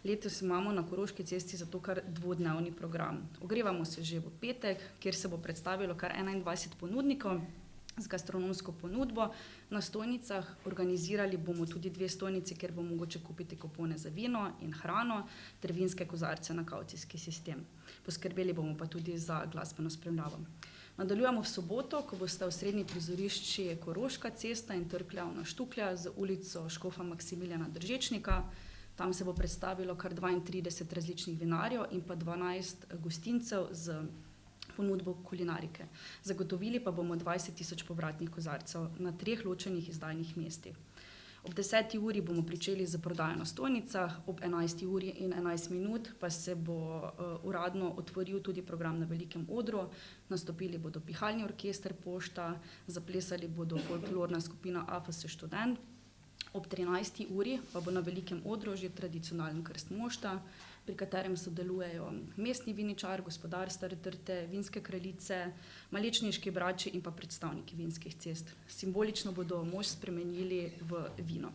Letos imamo na Koroški cesti zato kar dvodnevni program. Ogrevamo se že v petek, kjer se bo predstavilo kar 21 ponudnikov z gastronomsko ponudbo. Na stojnicah organizirali bomo tudi 2 stojnici, kjer bo mogoče kupiti kupone za vino in hrano ter vinske kozarce na kavcijski sistem. Poskrbeli bomo pa tudi za glasbeno spremljavo. Nadaljujemo v soboto, ko bosta osrednji prizorišči Koroška cesta in Trg Leona Štuklja z ulico Škofa Maksimilijana Držečnika. Tam se bo predstavilo kar 32 različnih vinarjev in pa 12 gostincev z ponudbo kulinarike. Zagotovili pa bomo 20 000 povratnih kozarcev na 3 ločenih izdajnih mestih. Ob 10. uri bomo pričeli z prodajo na stojnicah, ob 11. uri in 11 minut pa se bo uradno otvoril tudi program na velikem odru. Nastopili bodo pihalni orkester Pošta, zaplesali bodo folklorna skupina AFS Študent. Ob 13. uri pa bo na velikem odru že tradicionalen krst mošta, pri katerem sodelujejo mestni viničar, gospodar Stare trte, vinske kraljice, malečniški brači in pa predstavniki vinskih cest. Simbolično bodo mošt spremenili v vino.